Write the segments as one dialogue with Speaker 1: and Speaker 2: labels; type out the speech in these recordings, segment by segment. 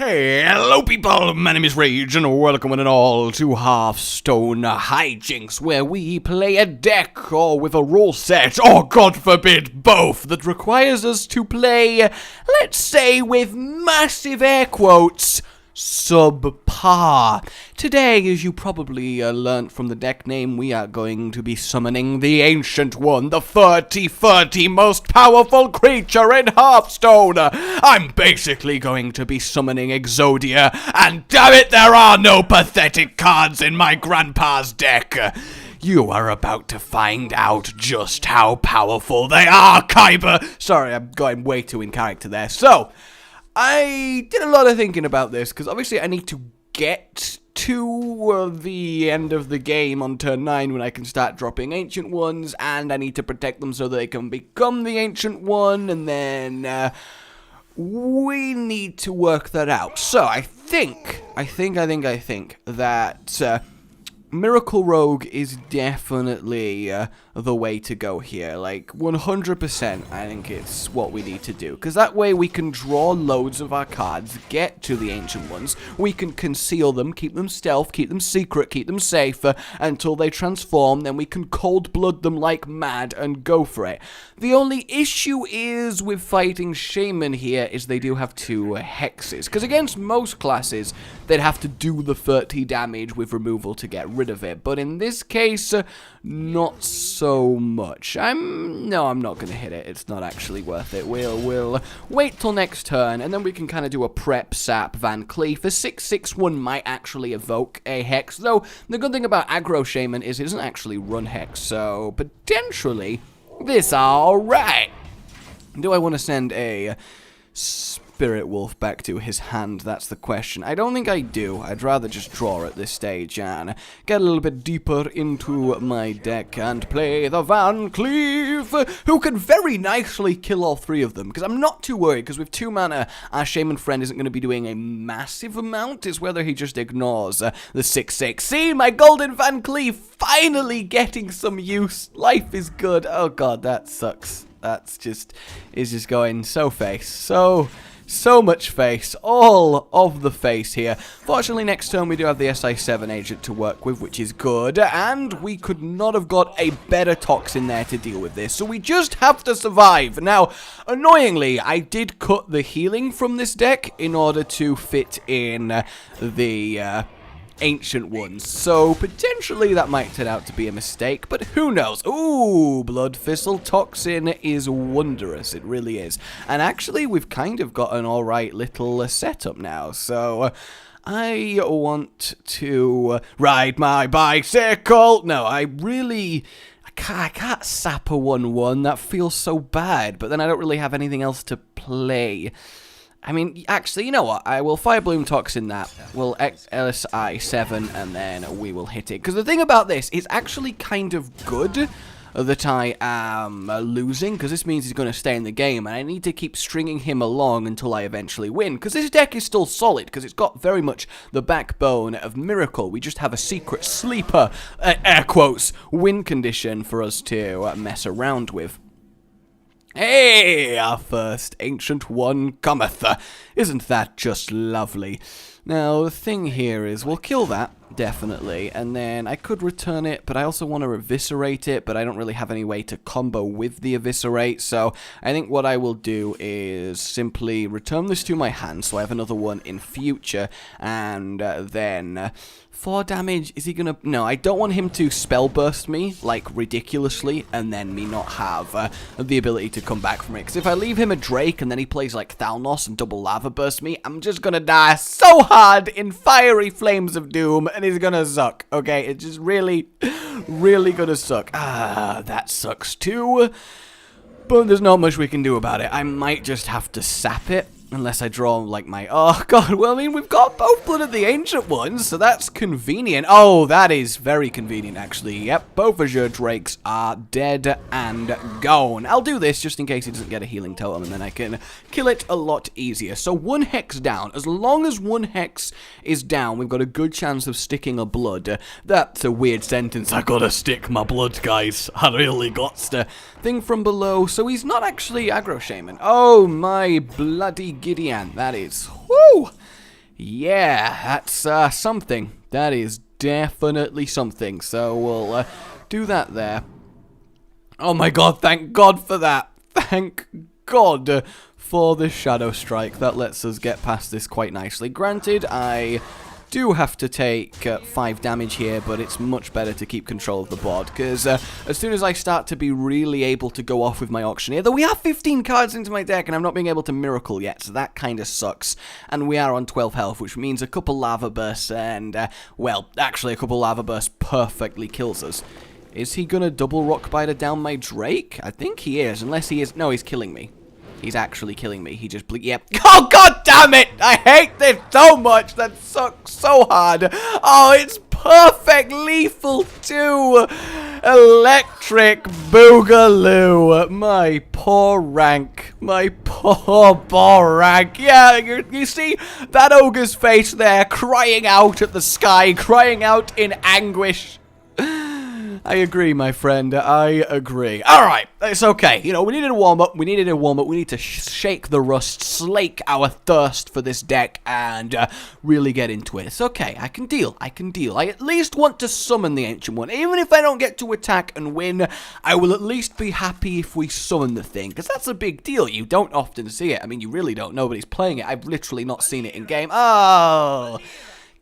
Speaker 1: Hey, hello people, my name is Rage and welcome one and all to Hearthstone Hijinks, where we play a deck or with a rule set, or God forbid both, that requires us to play, let's say with massive air quotes, subpar. Today, as you probably learnt from the deck name, we are going to be summoning the Ancient One, the 30 most powerful creature in Hearthstone. I'm basically going to be summoning Exodia, and damn it, there are no pathetic cards in my grandpa's deck. You are about to find out just how powerful they are, Kyber. Sorry, I'm going way too in character there. So, I did a lot of thinking about this, because obviously I need to get to the end of the game on turn 9 when I can start dropping Ancient Ones, and I need to protect them so that they can become the Ancient One, and then we need to work that out. So I think that Miracle Rogue is definitely the way to go here. Like, 100%, I think it's what we need to do. Because that way we can draw loads of our cards, get to the Ancient Ones, we can conceal them, keep them stealth, keep them secret, keep them safe, until they transform, then we can cold blood them like mad and go for it. The only issue is with fighting Shaman here is they do have 2 hexes. Because against most classes, they'd have to do the 30 damage with removal to get rid of it. But in this case, not so much. I'm not going to hit it. It's not actually worth it. We'll wait till next turn, and then we can kind of do a prep sap Van Cleef. A 6/6/1 might actually evoke a hex, though the good thing about aggro Shaman is it doesn't actually run hex, so potentially this alright. Do I want to send a Spirit Wolf back to his hand? That's the question. I don't think I do. I'd rather just draw at this stage and get a little bit deeper into my deck and play the Van Cleef, who can very nicely kill all 3 of them, because I'm not too worried, because with 2 mana, our Shaman friend isn't going to be doing a massive amount. It's whether he just ignores the 6/6. See, my golden Van Cleef finally getting some use. Life is good. Oh god, that sucks. That's just, is just going so face. So much face, all of the face here. Fortunately, next turn we do have the SI7 agent to work with, which is good, and we could not have got a better Toxin there to deal with this, so we just have to survive. Now, annoyingly, I did cut the healing from this deck in order to fit in the Ancient Ones, so potentially that might turn out to be a mistake, but who knows? Ooh, Blood Thistle Toxin is wondrous, it really is. And actually, we've kind of got an alright little setup now, so I want to ride my bicycle. No, I can't sap a 1/1, that feels so bad, but then I don't really have anything else to play. I mean, actually, you know what? I will Fire Bloom Toxin that. We'll LSI7, and then we will hit it. Because the thing about this is actually kind of good that I am losing, because this means he's going to stay in the game, and I need to keep stringing him along until I eventually win. Because this deck is still solid, because it's got very much the backbone of Miracle. We just have a secret sleeper, air quotes, win condition for us to mess around with. Hey, our first Ancient One cometh. Isn't that just lovely? Now, the thing here is, we'll kill that, definitely, and then I could return it, but I also want to eviscerate it, but I don't really have any way to combo with the eviscerate, so I think what I will do is simply return this to my hand, so I have another one in future, and then 4 damage, is he gonna... No, I don't want him to spell burst me, like, ridiculously, and then me not have the ability to come back from it, because if I leave him a Drake, and then he plays, like, Thalnos and double lava burst me, I'm just gonna die so hard in fiery flames of doom, and it's gonna suck, okay? It's just really, really gonna suck. Ah, that sucks too, but there's not much we can do about it. I might just have to sap it. Unless I draw, like, my... Oh, God. Well, I mean, we've got both Blood of the Ancient Ones, so that's convenient. Oh, that is very convenient, actually. Yep, both Azure Drakes are dead and gone. I'll do this just in case he doesn't get a healing totem, and then I can kill it a lot easier. So 1 hex down. As long as 1 hex is down, we've got a good chance of sticking a blood. That's a weird sentence. I gotta stick my blood, guys. I really got to. Thing from below. So he's not actually aggro shaman. Oh, my bloody Gideon. That is... Woo! Yeah, that's something. That is definitely something. So we'll do that there. Oh my god, thank god for that. Thank god for the Shadow Strike. That lets us get past this quite nicely. Granted, I do have to take 5 damage here, but it's much better to keep control of the board, because as soon as I start to be really able to go off with my Auctioneer, though we have 15 cards into my deck and I'm not being able to Miracle yet, so that kind of sucks, and we are on 12 health, which means a couple Lava Bursts and, well, actually a couple Lava Bursts perfectly kills us. Is he gonna double Rock Biter down my Drake? I think he is, unless he is. No, he's killing me. He's actually killing me. He just yep. Oh, god damn it! I hate this so much. That sucks so hard. Oh, it's perfect lethal too. Electric Boogaloo. My poor rank. My poor rank. Yeah, you see that ogre's face there, crying out at the sky, crying out in anguish. I agree, my friend. I agree. Alright, it's okay. You know, we needed a warm-up. We needed a warm-up. We need to shake the rust, slake our thirst for this deck, and really get into it. It's okay. I can deal. I can deal. I at least want to summon the Ancient One. Even if I don't get to attack and win, I will at least be happy if we summon the thing, because that's a big deal. You don't often see it. I mean, you really don't. Nobody's playing it. I've literally not seen it in-game. Oh...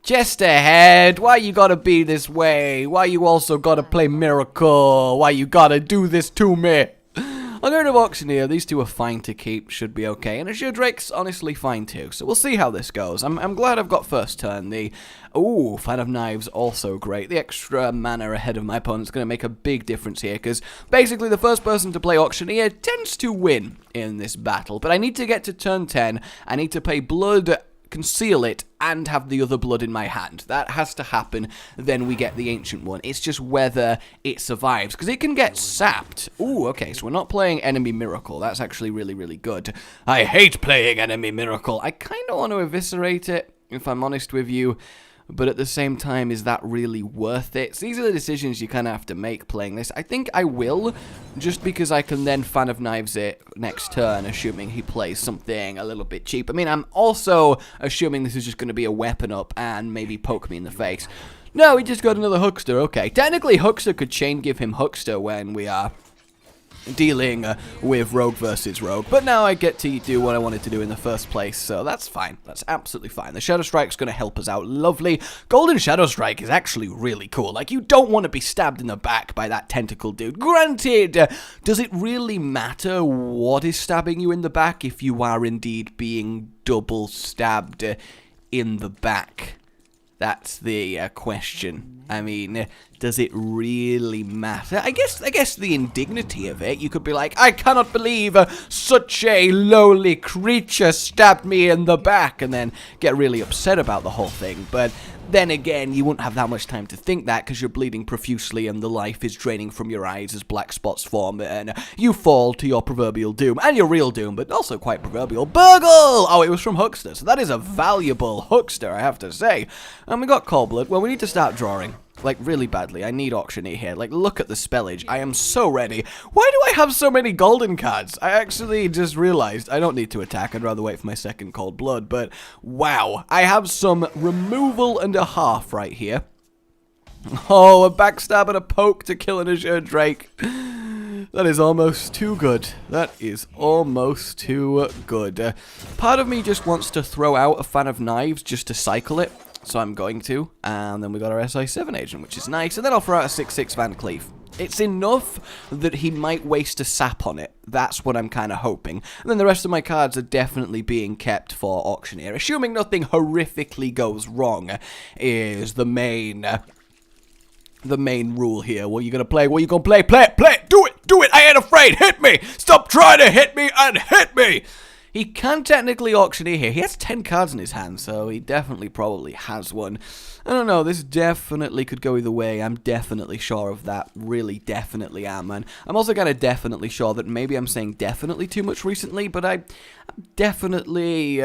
Speaker 1: Just ahead. Why you gotta be this way? Why you also gotta play Miracle? Why you gotta do this to me? I'm going to Auctioneer. These two are fine to keep. Should be okay. And Azure Drake's honestly fine too. So we'll see how this goes. I'm glad I've got first turn. The Fan of Knives also great. The extra mana ahead of my opponent's going to make a big difference here, because basically the first person to play Auctioneer tends to win in this battle. But I need to get to turn 10. I need to pay blood, conceal it, and have the other blood in my hand. That has to happen, then we get the Ancient One. It's just whether it survives, because it can get sapped. Ooh, okay, so we're not playing Enemy Miracle. That's actually really, really good. I hate playing Enemy Miracle. I kind of want to eviscerate it, if I'm honest with you. But at the same time, is that really worth it? So these are the decisions you kind of have to make playing this. I think I will, just because I can then Fan of Knives it next turn, assuming he plays something a little bit cheap. I mean, I'm also assuming this is just going to be a weapon up and maybe poke me in the face. No, he just got another Huckster. Okay, technically Huckster could chain give him Huckster when we are dealing with Rogue versus Rogue, but now I get to do what I wanted to do in the first place, so that's fine. That's absolutely fine. The Shadow Strike's going to help us out. Lovely. Golden Shadow Strike is actually really cool. Like, you don't want to be stabbed in the back by that tentacle dude. Granted, does it really matter what is stabbing you in the back if you are indeed being double stabbed in the back? That's the question. I mean, does it really matter? I guess the indignity of it, you could be like, I cannot believe such a lowly creature stabbed me in the back, and then get really upset about the whole thing. But then again, you wouldn't have that much time to think that, because you're bleeding profusely and the life is draining from your eyes as black spots form, and you fall to your proverbial doom, and your real doom, but also quite proverbial. Burgle! Oh, it was from Huckster, so that is a valuable Huckster, I have to say. And we got Cold Blood. Well, we need to start drawing. Like, really badly. I need Auctioneer here. Like, look at the spellage. I am so ready. Why do I have so many golden cards? I actually just realized I don't need to attack. I'd rather wait for my second Cold Blood. But, wow. I have some removal and a half right here. Oh, a backstab and a poke to kill an Azure Drake. That is almost too good. That is almost too good. Part of me just wants to throw out a Fan of Knives just to cycle it. So I'm going to, and then we got our SI7 agent, which is nice, and then I'll throw out a 6/6 Van Cleef. It's enough that he might waste a sap on it. That's what I'm kind of hoping. And then the rest of my cards are definitely being kept for Auctioneer. Assuming nothing horrifically goes wrong is the main rule here. What are you going to play? What are you going to play? Play it! Play it! Do it! Do it! I ain't afraid! Hit me! Stop trying to hit me and hit me! He can technically Auctioneer here. He has 10 cards in his hand, so he definitely probably has one. I don't know, this definitely could go either way. I'm definitely sure of that. Really definitely am, and I'm also kind of definitely sure that maybe I'm saying definitely too much recently, but I'm definitely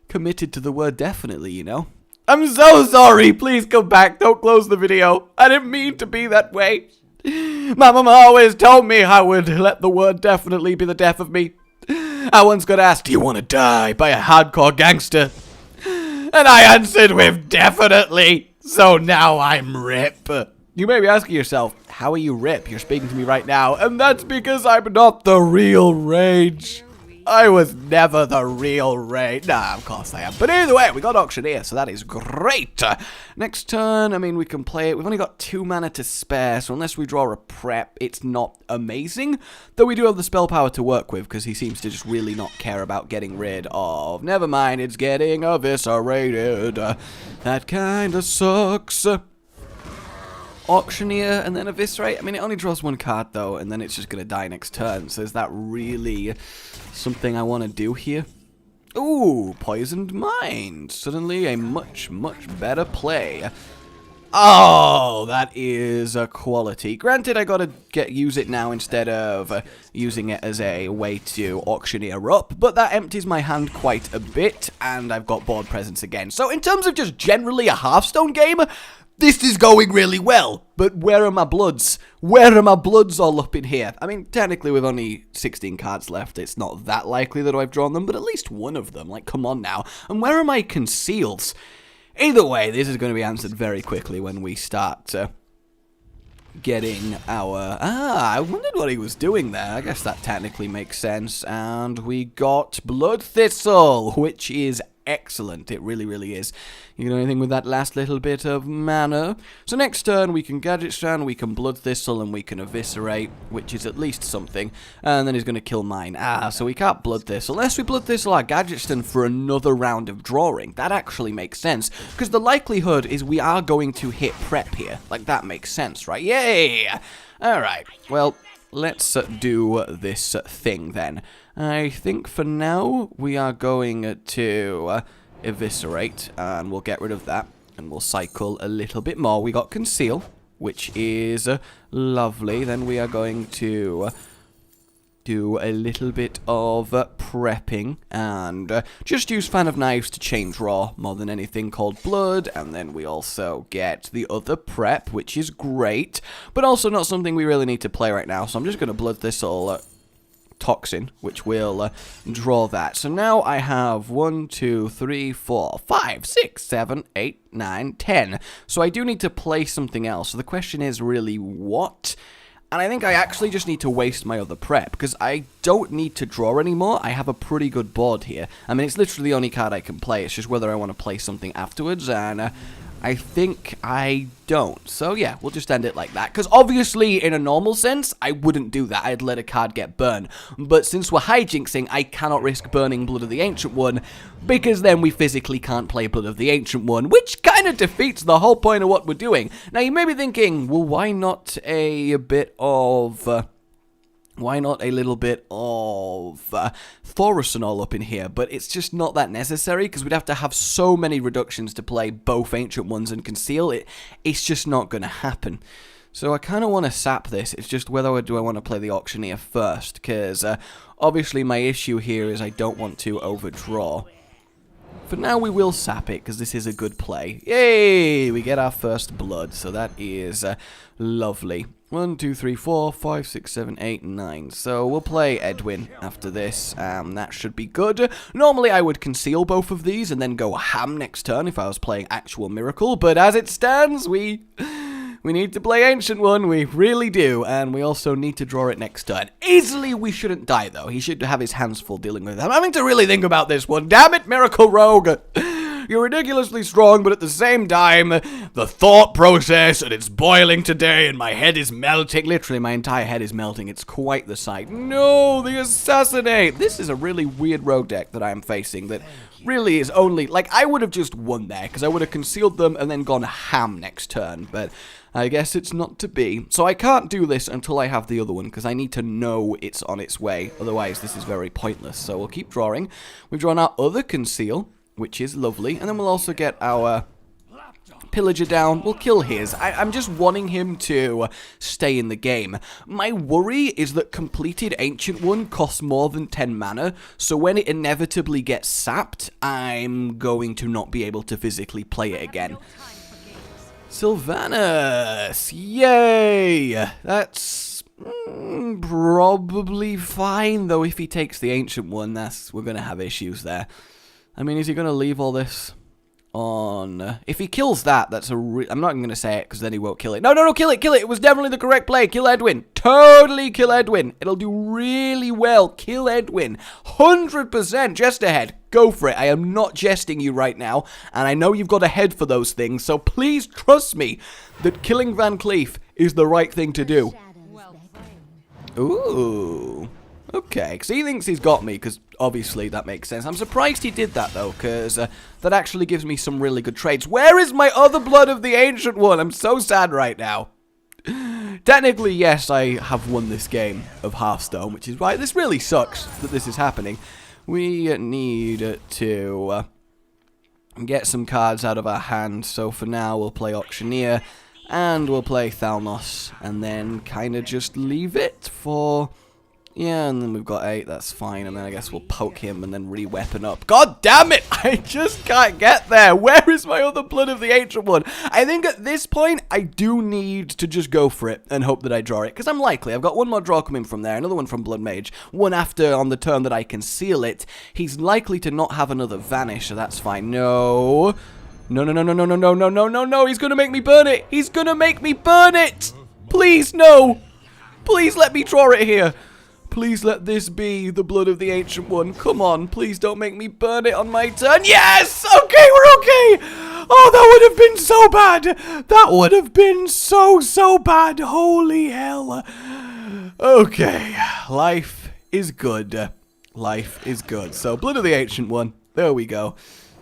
Speaker 1: committed to the word definitely, you know? I'm so sorry! Please come back, don't close the video. I didn't mean to be that way. My mama always told me I would let the word definitely be the death of me. I once got asked, do you want to die by a hardcore gangster? And I answered with definitely. So now I'm RIP. You may be asking yourself, how are you RIP? You're speaking to me right now. And that's because I'm not the real Rage. I was never the real Rage. Nah, of course I am. But either way, we got Auctioneer, so that is great. Next turn, I mean, we can play it. We've only got 2 mana to spare, so unless we draw a prep, it's not amazing. Though we do have the spell power to work with, because he seems to just really not care about getting rid of. Never mind, it's getting eviscerated. That kinda sucks. Auctioneer and then Eviscerate. I mean, it only draws 1 card, though, and then it's just going to die next turn. So is that really something I want to do here? Ooh, Poisoned Mind. Suddenly a much, much better play. Oh, that is a quality. Granted, I gotta use it now instead of using it as a way to auctioneer up, but that empties my hand quite a bit, and I've got board presence again. So in terms of just generally a Hearthstone game, this is going really well, but where are my bloods? Where are my bloods all up in here? I mean, technically with only 16 cards left, it's not that likely that I've drawn them, but at least one of them, like, come on now. And where are my conceals? Either way, this is going to be answered very quickly when we start getting our... I wondered what he was doing there. I guess that technically makes sense. And we got Blood Thistle, which is excellent. It really, really is. You can do anything with that last little bit of mana. So next turn, we can Gadget Strand, we can Blood Thistle, and we can Eviscerate, which is at least something. And then he's going to kill mine. So we can't Blood Thistle. Unless we Blood Thistle our Gadget Strand for another round of drawing. That actually makes sense. Because the likelihood is we are going to hit prep here. Like, that makes sense, right? Yay! Alright, well, let's do this thing then. I think for now we are going to Eviscerate, and we'll get rid of that, and we'll cycle a little bit more. We got Conceal, which is lovely. Then we are going to do a little bit of prepping, and just use Fan of Knives to chain draw more than anything, called Blood, and then we also get the other prep, which is great, but also not something we really need to play right now, so I'm just going to Blood Thistle Toxin, which will draw that. So now I have 1, 2, 3, 4, 5, 6, 7, 8, 9, 10. So I do need to play something else. So the question is really what? And I think I actually just need to waste my other prep, because I don't need to draw anymore. I have a pretty good board here. I mean, it's literally the only card I can play. It's just whether I want to play something afterwards, and I think I don't. So yeah, we'll just end it like that. Because obviously, in a normal sense, I wouldn't do that. I'd let a card get burned. But since we're hijinksing, I cannot risk burning Blood of the Ancient One, because then we physically can't play Blood of the Ancient One, which kind of defeats the whole point of what we're doing. Now, you may be thinking, well, why not a bit of... why not a little bit of Thaurissan all up in here? But it's just not that necessary, because we'd have to have so many reductions to play both Ancient Ones and Conceal. It's just not going to happen. So I kind of want to sap this. It's just whether do I want to play the Auctioneer first, because obviously my issue here is I don't want to overdraw. For now, we will sap it, because this is a good play. Yay! We get our first blood, so that is lovely. 1, 2, 3, 4, 5, 6, 7, 8, 9. So we'll play Edwin after this. That should be good. Normally, I would conceal both of these and then go ham next turn if I was playing actual Miracle. But as it stands, we need to play Ancient One. We really do. And we also need to draw it next turn. Easily, we shouldn't die, though. He should have his hands full dealing with it. I'm having to really think about this one. Damn it, Miracle Rogue! You're ridiculously strong, but at the same time, the thought process, and it's boiling today, and my head is melting. Literally, my entire head is melting. It's quite the sight. No, the Assassinate! This is a really weird rogue deck that I am facing that really is only... Like, I would have just won there, because I would have concealed them and then gone ham next turn, but I guess it's not to be. So I can't do this until I have the other one, because I need to know it's on its way. Otherwise, this is very pointless. So we'll keep drawing. We've drawn our other Conceal, which is lovely, and then we'll also get our Pillager down. We'll kill his. I'm just wanting him to stay in the game. My worry is that completed Ancient One costs more than 10 mana, so when it inevitably gets sapped, I'm going to not be able to physically play it again. Sylvanas! Yay! That's probably fine, though if he takes the Ancient One, we're going to have issues there. I mean, is he going to leave all this on... if he kills that, that's a I'm not even going to say it, because then he won't kill it. No, no, no, kill it, kill it. It was definitely the correct play. Kill Edwin. Totally kill Edwin. It'll do really well. Kill Edwin. 100% just ahead. Go for it. I am not jesting you right now, and I know you've got a head for those things, so please trust me that killing Van Cleef is the right thing to do. Ooh. Okay, because he thinks he's got me, because obviously that makes sense. I'm surprised he did that, though, because that actually gives me some really good trades. Where is my other Blood of the Ancient One? I'm so sad right now. Technically, yes, I have won this game of Hearthstone, which is why this really sucks that this is happening. We need to get some cards out of our hand, so for now we'll play Auctioneer, and we'll play Thalnos, and then kind of just leave it for... yeah, and then we've got 8, that's fine, and then I guess we'll poke him and then re-weapon up. God damn it! I just can't get there! Where is my other Blood of the Ancient One? I think at this point, I do need to just go for it and hope that I draw it, because I'm likely. I've got one more draw coming from there, another one from Blood Mage, one after on the turn that I can seal it. He's likely to not have another Vanish, so that's fine. No. No, no, no, no, no, no, no, no, no, no, no, he's gonna make me burn it! He's gonna make me burn it! Please, no! Please let me draw it here! Please let this be the Blood of the Ancient One. Come on, please don't make me burn it on my turn. Yes! Okay, we're okay! Oh, that would have been so bad! That would have been so bad! Holy hell! Okay, life is good. Life is good. So, Blood of the Ancient One. There we go.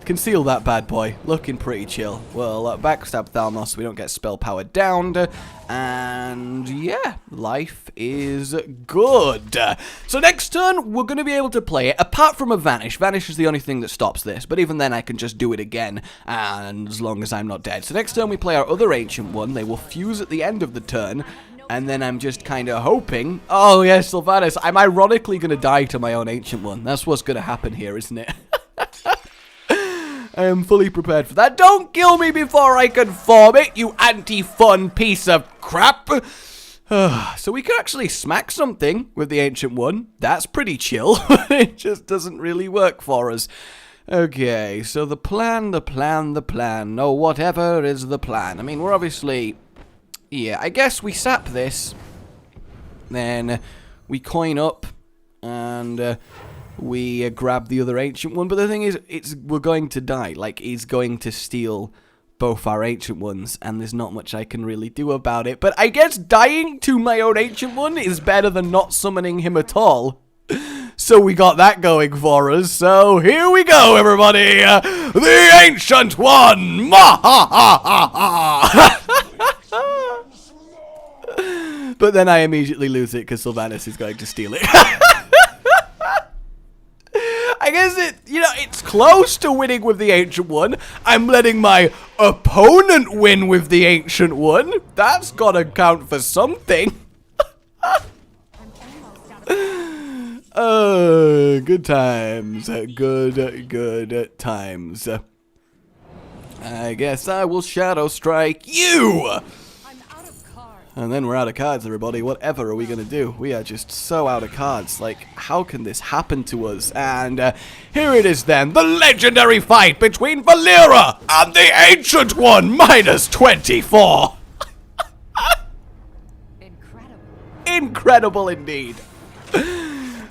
Speaker 1: Conceal that bad boy. Looking pretty chill. Well, backstab Thalnos so we don't get spell power downed. And yeah, life is good. So next turn, we're going to be able to play it, apart from a Vanish. Vanish is the only thing that stops this, but even then I can just do it again, and as long as I'm not dead. So next turn we play our other Ancient One. They will fuse at the end of the turn, and then I'm just kind of hoping... oh yes, Sylvanas, I'm ironically going to die to my own Ancient One. That's what's going to happen here, isn't it? I am fully prepared for that. Don't kill me before I can form it, you anti-fun piece of crap. So we can actually smack something with the Ancient One. That's pretty chill. It just doesn't really work for us. Okay, so the plan. No, whatever is the plan. I mean, we're obviously... yeah, I guess we sap this. Then we coin up. And... we grab the other Ancient One, but the thing is, we're going to die. Like, he's going to steal both our Ancient Ones, and there's not much I can really do about it. But I guess dying to my own Ancient One is better than not summoning him at all. So we got that going for us. So here we go, everybody. The Ancient One! Ma ha ha ha ha! But then I immediately lose it because Sylvanas is going to steal it. I guess it's close to winning with the Ancient One. I'm letting my opponent win with the Ancient One. That's gotta count for something. Good times. Good times. I guess I will Shadow Strike you! And then we're out of cards, everybody. Whatever are we going to do? We are just so out of cards. Like, how can this happen to us? And here it is then. The legendary fight between Valera and the Ancient One. -24. Incredible. Incredible indeed.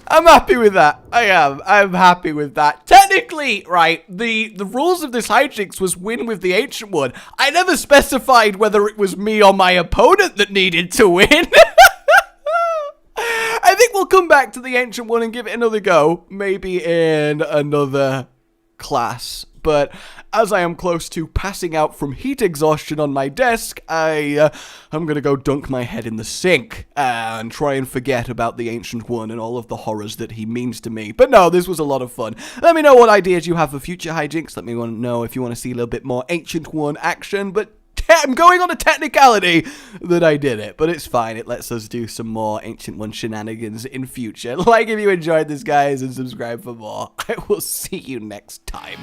Speaker 1: I'm happy with that. I am. I'm happy with that. Technically, right, the rules of this Hijinks was win with the Ancient One. I never specified whether it was me or my opponent that needed to win. I think we'll come back to the Ancient One and give it another go. Maybe in another class. But as I am close to passing out from heat exhaustion on my desk, I'm going to go dunk my head in the sink and try and forget about the Ancient One and all of the horrors that he means to me. But no, this was a lot of fun. Let me know what ideas you have for future Hijinks. Let me know if you want to see a little bit more Ancient One action. But I'm going on a technicality that I did it, but it's fine. It lets us do some more Ancient One shenanigans in future. Like if you enjoyed this, guys, and subscribe for more. I will see you next time.